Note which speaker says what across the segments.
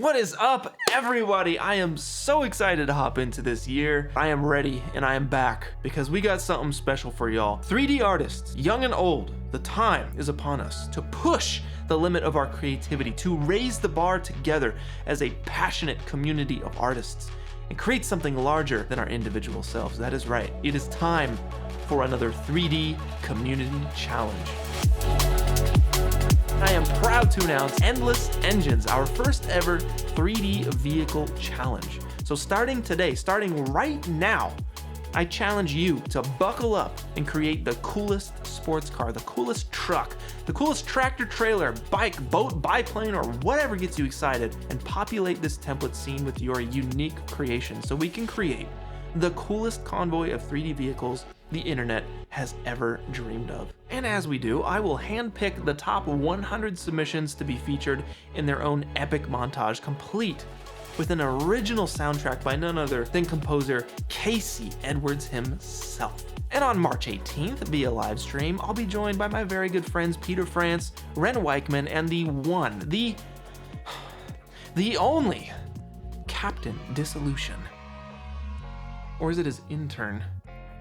Speaker 1: What is up, everybody? I am so excited to hop into this year. I am ready and I am back because we got something special for y'all. 3D artists, young and old, the time is upon us to push the limit of our creativity, to raise the bar together as a passionate community of artists and create something larger than our individual selves. That is right. It is time for another 3D community challenge. I am proud to announce Endless Engines, our first ever 3D vehicle challenge. So starting today, starting right now, I challenge you to buckle up and create the coolest sports car, the coolest truck, the coolest tractor trailer, bike, boat, biplane, or whatever gets you excited, and populate this template scene with your unique creation so we can create the coolest convoy of 3D vehicles the internet has ever dreamed of. And as we do, I will handpick the top 100 submissions to be featured in their own epic montage, complete with an original soundtrack by none other than composer Casey Edwards himself. And on March 18th, via live stream, I'll be joined by my very good friends Peter France, Ren Weichman, and the only Captain Dissolution. Or is it his intern?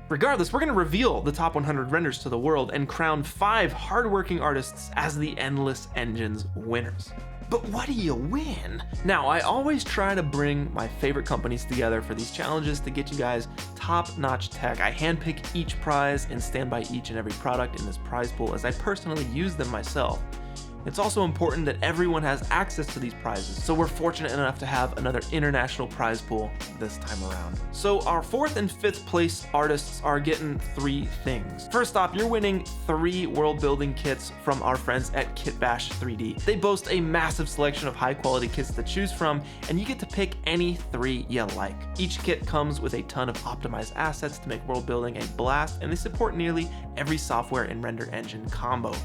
Speaker 1: Regardless, we're gonna reveal the top 100 renders to the world and crown 5 hardworking artists as the Endless Engines winners. But what do you win? Now, I always try to bring my favorite companies together for these challenges to get you guys top-notch tech. I handpick each prize and stand by each and every product in this prize pool as I personally use them myself. It's also important that everyone has access to these prizes, so we're fortunate enough to have another international prize pool this time around. So our 4th and 5th place artists are getting 3 things. First off, you're winning 3 world building kits from our friends at Kitbash 3D. They boast a massive selection of high quality kits to choose from, and you get to pick any 3 you like. Each kit comes with a ton of optimized assets to make world building a blast, and they support nearly every software and render engine combo.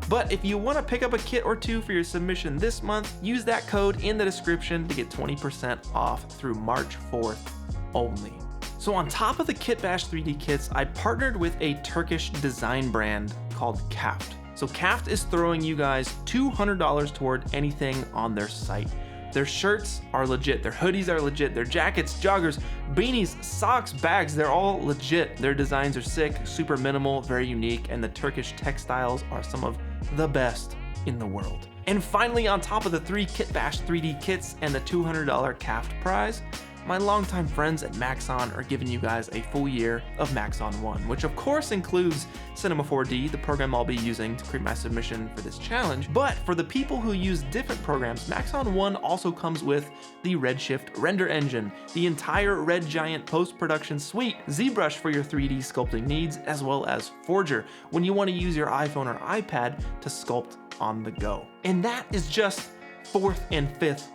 Speaker 1: But if you want to pick up a kit or 2 for your submission this month, use that code in the description to get 20% off through March 4th only. So on top of the Kitbash 3D kits, I partnered with a Turkish design brand called Kaft. So Kaft is throwing you guys $200 toward anything on their site. Their shirts are legit, their hoodies are legit, their jackets, joggers, beanies, socks, bags, they're all legit. Their designs are sick, super minimal, very unique, and the Turkish textiles are some of the best in the world. And finally, on top of the 3 Kitbash 3D kits and the $200 Kaft prize, my longtime friends at Maxon are giving you guys a full year of Maxon One, which of course includes Cinema 4D, the program I'll be using to create my submission for this challenge. But for the people who use different programs, Maxon One also comes with the Redshift render engine, the entire Red Giant post-production suite, ZBrush for your 3D sculpting needs, as well as Forger when you want to use your iPhone or iPad to sculpt on the go. And that is just 4th and 5th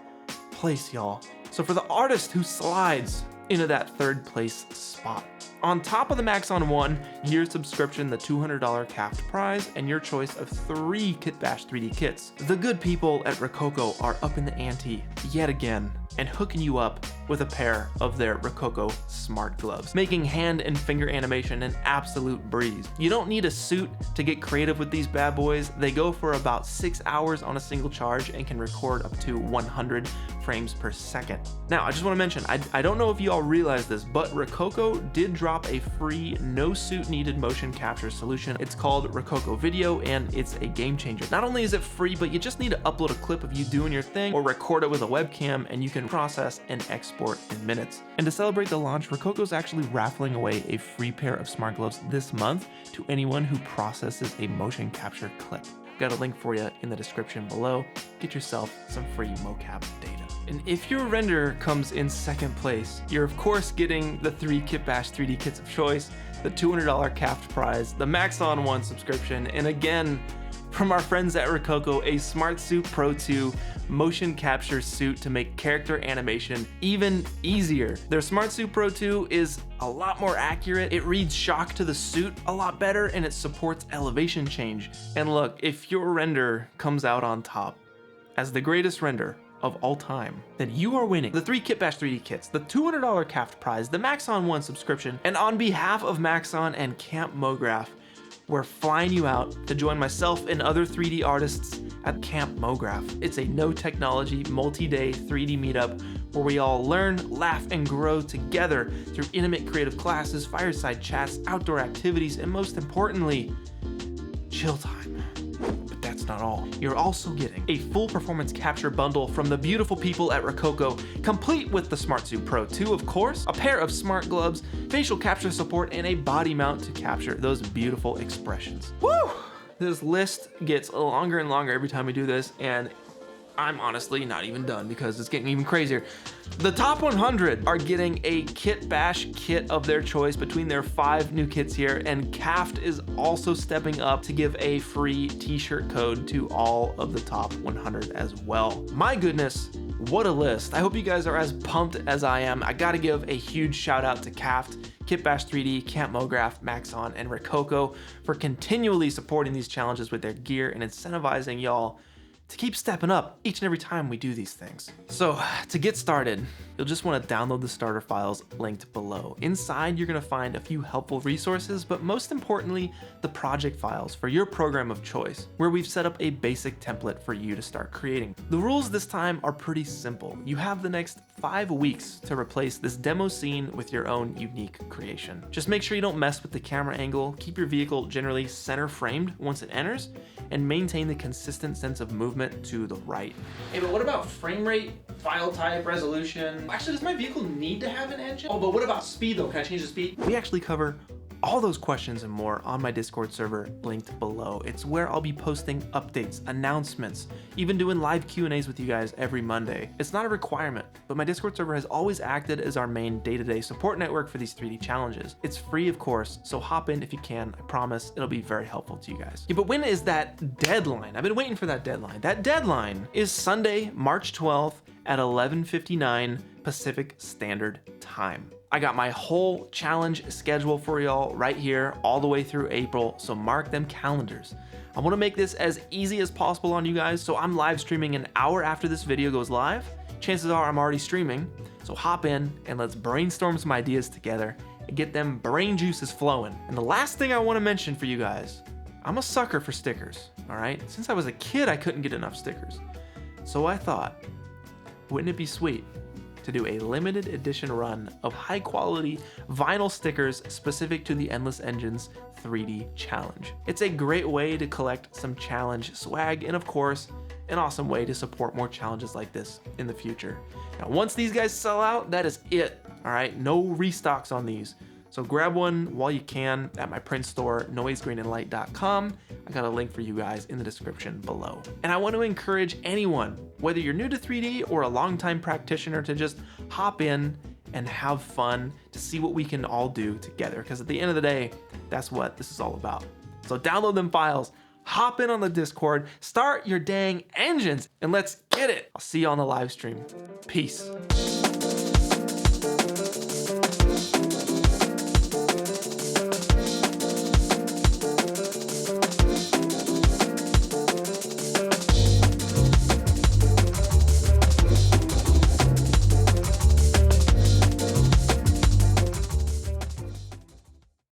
Speaker 1: place, y'all. So for the artist who slides into that 3rd place spot, on top of the Maxon One year subscription, the $200 Kaft prize, and your choice of 3 Kitbash 3D kits, the good people at Rokoko are up in the ante yet again and hooking you up with a pair of their Rokoko Smart Gloves, making hand and finger animation an absolute breeze. You don't need a suit to get creative with these bad boys. They go for about 6 hours on a single charge and can record up to 100 frames per second. Now, I just want to mention, I don't know if you all realize this, but Rokoko did drop a free no suit needed motion capture solution. It's called Rokoko Video, and it's a game changer. Not only is it free, but you just need to upload a clip of you doing your thing or record it with a webcam, and you can process and export in minutes. And to celebrate the launch, Rokoko's actually raffling away a free pair of smart gloves this month to anyone who processes a motion capture clip. Got a link for you in the description below. Get yourself some free mocap data. And if your render comes in 2nd place, you're of course getting the 3 Kitbash 3D kits of choice, the $200 Kaft prize, the Maxon One subscription, and again, from our friends at Rokoko, a SmartSuit Pro II motion capture suit to make character animation even easier. Their SmartSuit Pro II is a lot more accurate, it reads shock to the suit a lot better, and it supports elevation change. And look, if your render comes out on top as the greatest render of all time, then you are winning the 3 Kitbash 3D kits, the $200 Kaft prize, the Maxon One subscription, and on behalf of Maxon and Camp Mograph, we're flying you out to join myself and other 3D artists at Camp Mograph. It's a no technology, multi-day 3D meetup where we all learn, laugh, and grow together through intimate creative classes, fireside chats, outdoor activities, and most importantly, chill time. But that's not all. You're also getting a full performance capture bundle from the beautiful people at Rokoko, complete with the SmartSuit Pro II, of course, a pair of smart gloves, facial capture support, and a body mount to capture those beautiful expressions. Woo! This list gets longer and longer every time we do this, and I'm honestly not even done because it's getting even crazier. The top 100 are getting a Kit Bash kit of their choice between their 5 new kits here, and Kaft is also stepping up to give a free t-shirt code to all of the top 100 as well. My goodness, what a list. I hope you guys are as pumped as I am. I gotta give a huge shout out to Kaft, Kit Bash 3D, Camp Mograph, Maxon, and Rokoko for continually supporting these challenges with their gear and incentivizing y'all to keep stepping up each and every time we do these things. So to get started, you'll just want to download the starter files linked below. Inside, you're going to find a few helpful resources, but most importantly, the project files for your program of choice, where we've set up a basic template for you to start creating. The rules this time are pretty simple. You have the next 5 weeks to replace this demo scene with your own unique creation. Just make sure you don't mess with the camera angle, keep your vehicle generally center framed once it enters, and maintain the consistent sense of movement to the right. Hey, but what about frame rate, file type, resolution? Actually, does my vehicle need to have an engine? Oh, but what about speed though? Can I change the speed? We actually cover all those questions and more on my Discord server linked below. It's where I'll be posting updates, announcements, even doing live Q&As with you guys every Monday. It's not a requirement, but my Discord server has always acted as our main day-to-day support network for these 3D challenges. It's free, of course, so hop in if you can. I promise it'll be very helpful to you guys. Yeah, but when is that deadline? I've been waiting for that deadline. That deadline is Sunday, March 12th at 11:59 Pacific Standard Time. I got my whole challenge schedule for y'all right here all the way through April, so mark them calendars. I want to make this as easy as possible on you guys, so I'm live streaming an hour after this video goes live. Chances are I'm already streaming, so hop in and let's brainstorm some ideas together and get them brain juices flowing. And the last thing I want to mention for you guys, I'm a sucker for stickers, all right? Since I was a kid, I couldn't get enough stickers. So I thought, wouldn't it be sweet to do a limited edition run of high quality vinyl stickers specific to the Endless Engines 3D challenge. It's a great way to collect some challenge swag, and of course, an awesome way to support more challenges like this in the future. Now, once these guys sell out, that is it, all right? No restocks on these. So grab one while you can at my print store, noisegrainandlight.com. I got a link for you guys in the description below. And I want to encourage anyone, whether you're new to 3D or a longtime practitioner, to just hop in and have fun to see what we can all do together. Because at the end of the day, that's what this is all about. So download them files, hop in on the Discord, start your dang engines, and let's get it. I'll see you on the live stream. Peace.